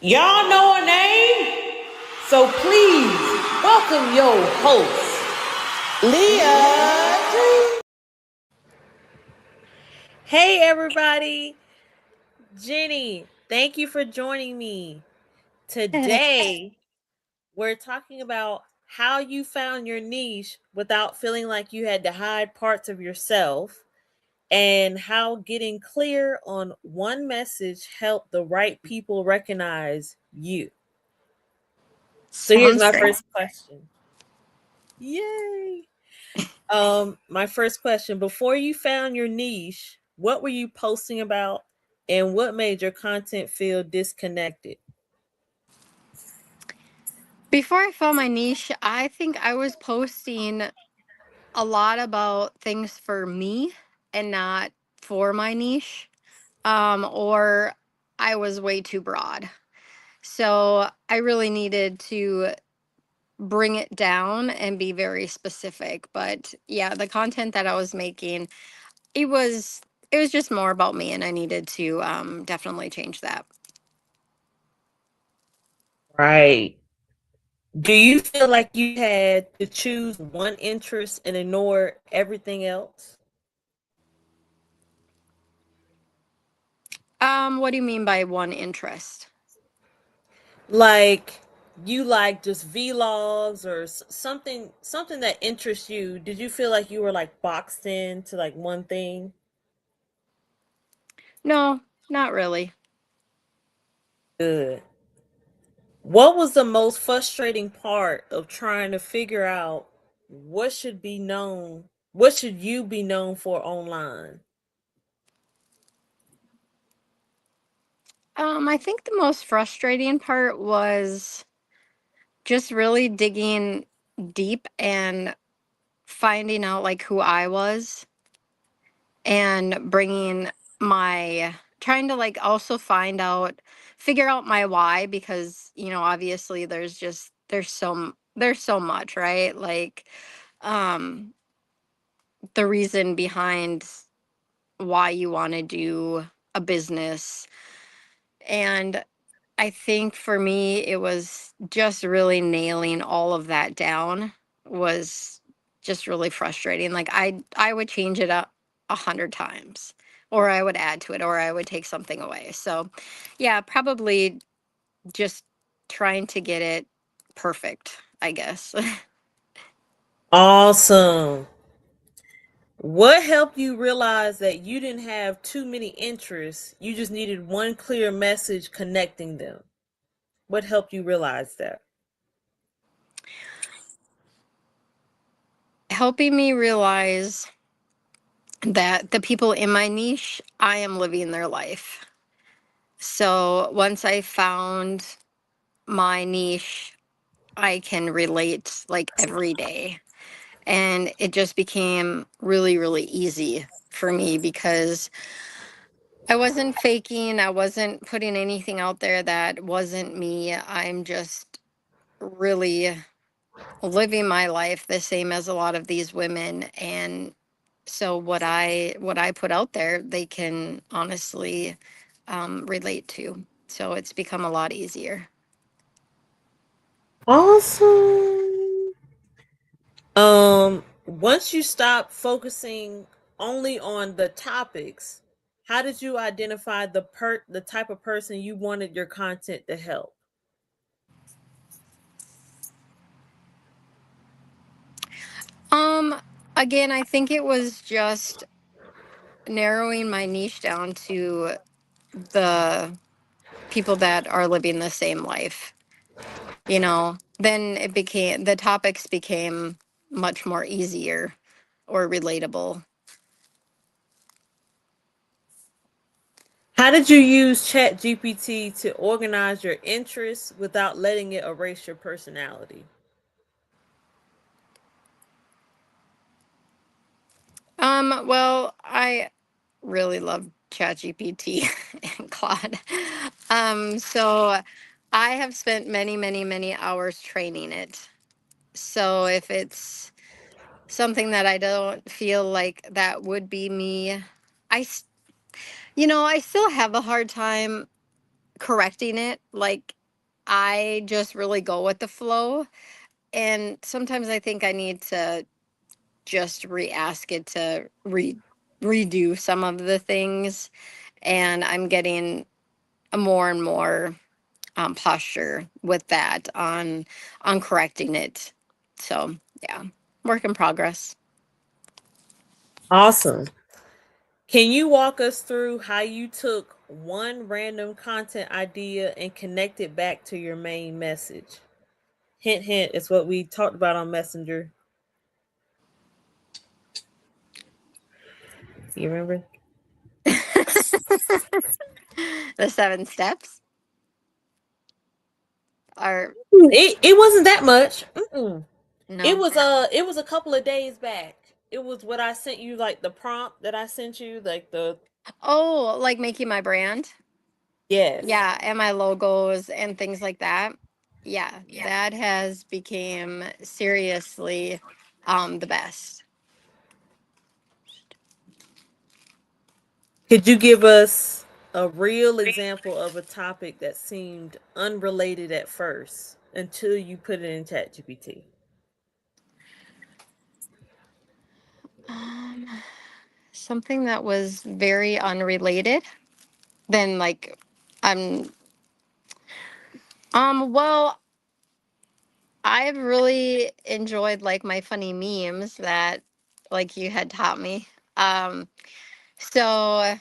Y'all know her name? So please welcome your host, Leah. Hey everybody, Jenny, thank you for joining me. Today, we're talking about how you found your niche without feeling like you had to hide parts of yourself and how getting clear on one message helped the right people recognize you. So here's Sounds my great. first question. Yay. My first question, before you found your niche, what were you posting about and what made your content feel disconnected? Before I found my niche, I think I was posting a lot about things for me and not for my niche. Or I was way too broad. So I really needed to bring it down and be very specific. But yeah, the content that I was making, it was it was just more about me, and I needed to definitely change that. Right. Do you feel like you had to choose one interest and ignore everything else? What do you mean by one interest? Like you like just vlogs or something that interests you. Did you feel like you were like boxed in to like one thing? No, not really. Good. What was the most frustrating part of trying to figure out what should you be known for online? I think the most frustrating part was just really digging deep and finding out like who I was and bringing my trying to like also figure out my why, because obviously there's so much, right? Like um the reason behind why you want to do a business. And I think for me, it was just really nailing all of that down was just really frustrating. Like I would change it up 100 times, or I would add to it, or I would take something away. So, yeah, probably just trying to get it perfect, I guess. Awesome. What helped you realize that you didn't have too many interests? You just needed one clear message connecting them. What helped you realize that? Helping me realize that the people in my niche, I am living their life. So once I found my niche, I can relate like every day. And it just became really, really easy for me because I wasn't faking, I wasn't putting anything out there that wasn't me. I'm just really living my life the same as a lot of these women. And so what I put out there, they can honestly relate to. So it's become a lot easier. Awesome. Once you stop focusing only on the topics, how did you identify the type of person you wanted your content to help? Um, Again, I think it was just narrowing my niche down to the people that are living the same life. Then the topics became much more easier or relatable. How did you use ChatGPT to organize your interests without letting it erase your personality? Well, I really love ChatGPT and Claude. So I have spent many, many, many hours training it. So if it's something that I don't feel like that would be me, I, s- I still have a hard time correcting it. Like, I just really go with the flow. And sometimes I think I need to just re-ask it to redo some of the things. And I'm getting a more and more posture with that on correcting it. So yeah, work in progress. Awesome. Can you walk us through how you took one random content idea and connected back to your main message? Hint, hint, it's what we talked about on Messenger. You remember? The 7 steps are It wasn't that much. Mm-mm. no. It was a couple of days back. It was what I sent you, like the prompt that I sent you, like the Oh, like making my brand. yes. Yeah, and my logos and things like that. Yeah, that has became seriously the best. Could you give us a real example of a topic that seemed unrelated at first until you put it in ChatGPT? Um, something that was very unrelated. Then like I'm well, I've really enjoyed like my funny memes that like you had taught me. Um so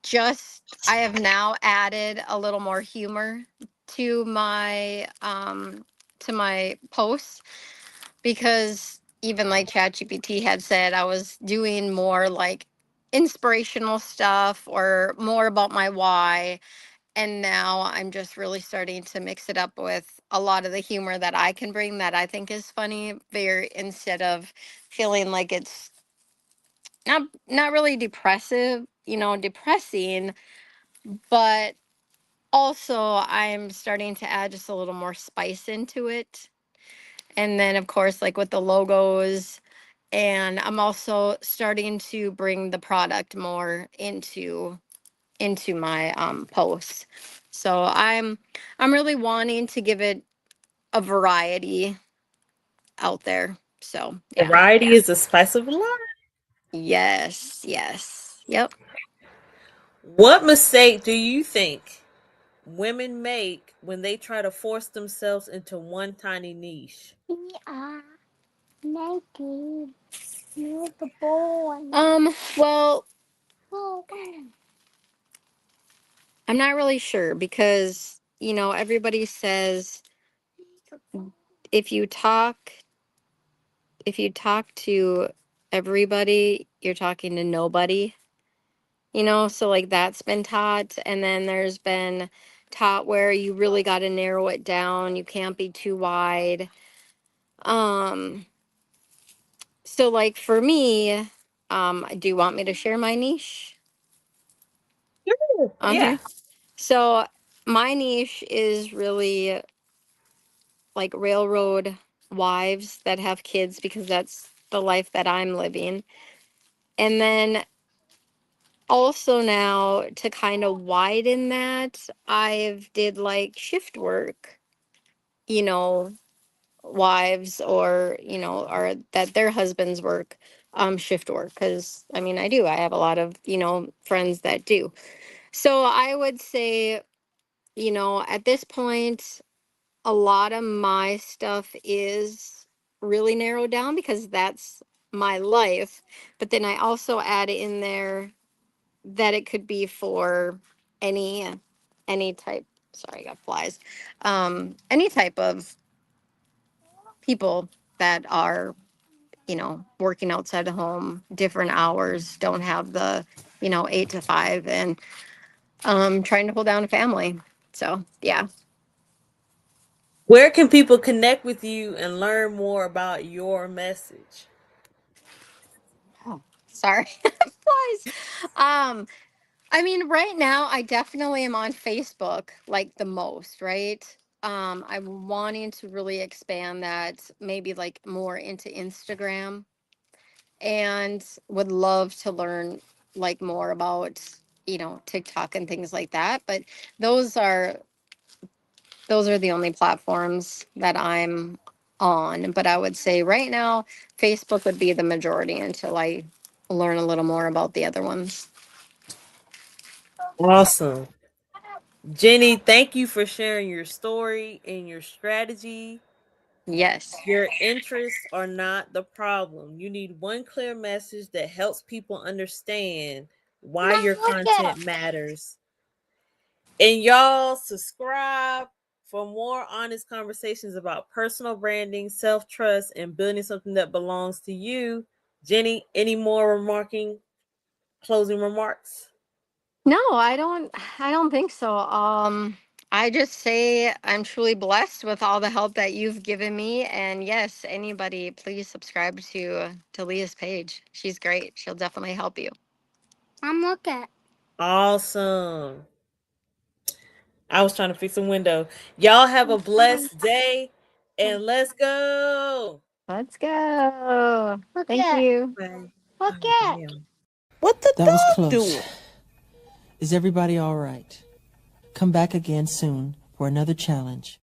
just I have now added a little more humor to my posts, because even like ChatGPT had said I was doing more like inspirational stuff or more about my why. And now I'm just really starting to mix it up with a lot of the humor that I can bring that I think is funny, very instead of feeling like it's not really depressive, depressing, but also I'm starting to add just a little more spice into it. And then of course like with the logos, and I'm also starting to bring the product more into my posts. So I'm really wanting to give it a variety out there. So yeah. Variety is the spice of life. Yes, yes. Yep. What mistake do you think women make when they try to force themselves into one tiny niche? Yeah, naked. You're the boy. Well, I'm not really sure because, everybody says if you talk if you talk to everybody, you're talking to nobody. So like that's been taught, and then there's been taught where you really got to narrow it down. You can't be too wide. Um so like for me, do you want me to share my niche on Yeah. here? So my niche is really like railroad wives that have kids, because that's the life that I'm living. And then also now to kind of widen that, I've did like shift work, you know, wives, or that their husbands work shift work, because I mean I have a lot of, friends that do. So I would say, at this point a lot of my stuff is really narrowed down because that's my life. But then I also add in there that it could be for any type, sorry, I got flies, any type of people that are, working outside the home, different hours, don't have the, 8 to 5, and trying to hold down a family. So yeah. Where can people connect with you and learn more about your message? Oh, sorry. Flies. um I mean, right now, I definitely am on Facebook like the most, right? I'm wanting to really expand that, maybe like more into Instagram, and would love to learn like more about. TikTok and things like that. But those are those are the only platforms that I'm on. But I would say right now, Facebook would be the majority until I learn a little more about the other ones. Awesome. Jenny, thank you for sharing your story and your strategy. Yes. Your interests are not the problem. You need one clear message that helps people understand why your content matters. And y'all subscribe for more honest conversations about personal branding, self trust, and building something that belongs to you. Jenny, any more closing remarks? No, I don't think so. I just say I'm truly blessed with all the help that you've given me. And yes, anybody, please subscribe to Leah's page. She's great. She'll definitely help you. I'm looking. Awesome. I was trying to fix a window. Y'all have a blessed day and let's go. Let's go. Look Thank at. you. Bye. Look Oh, at. damn. What the That was dog close. doing? Is everybody all right? Come back again soon for another challenge.